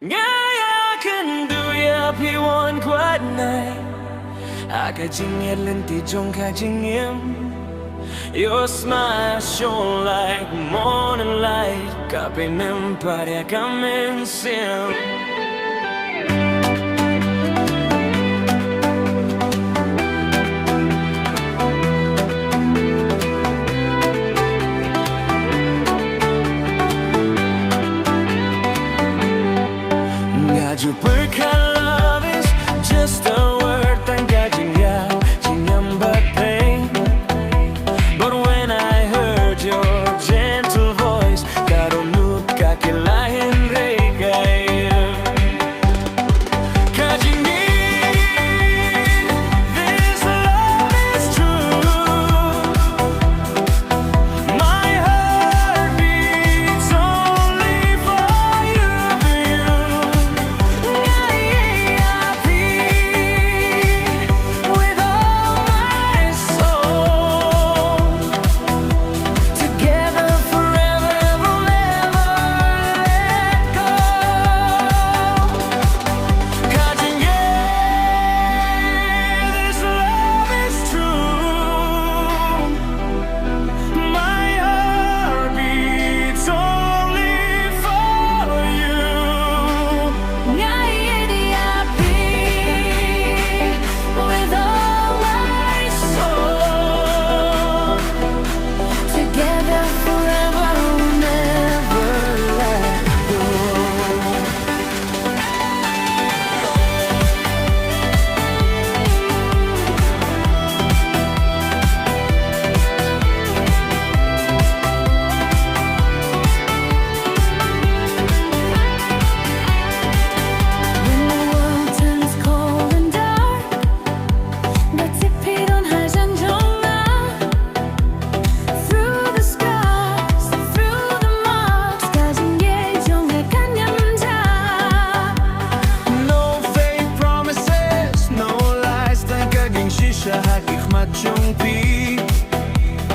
Yeah, I can do ya pi one quiet night. I got Jingieid linti jong ka Jingieid. Your smile shone like morning light. Kape nempare kamen sim. Love is just a word thank God but pain. But when I heard your gentle voice, karunut kakilahin regay. This love is true. My heart beats only for you.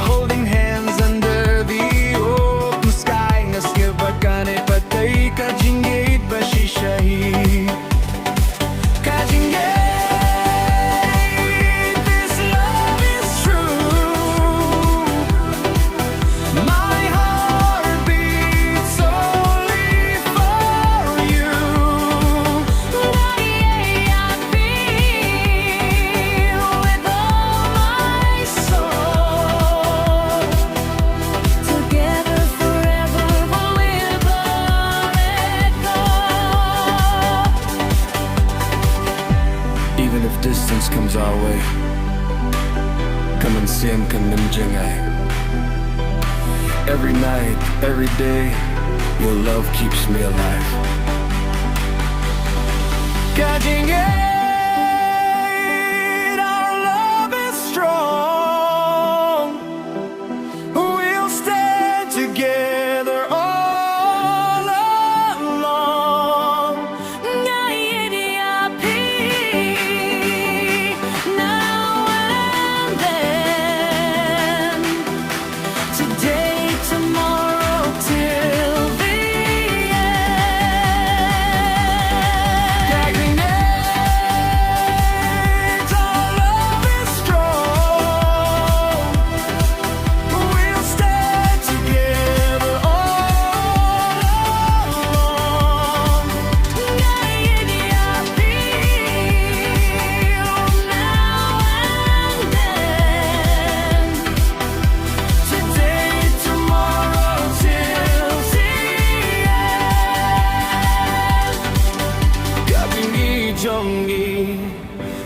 Holding hands under the open sky. Ngaske bakane patay ka Jingieid ba shishahi. Ka Jingieid, this love is true. My heart beats only for you. I feel with all my soul. Together forever we'll never let go. Even if distance comes our way, come and see him Jingieid. Every night, every day, your love keeps me alive. Jingieid, our love is strong. We'll stand together all along. Now and then, today, tomorrow, till the end. Jingieid, our love is strong. We'll stand together all along. I feel now and then, today, tomorrow, till the end. Jingieid,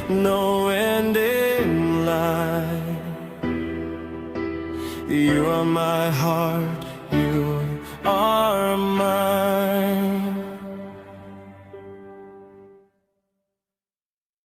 no end in life. You are my heart, you are mine.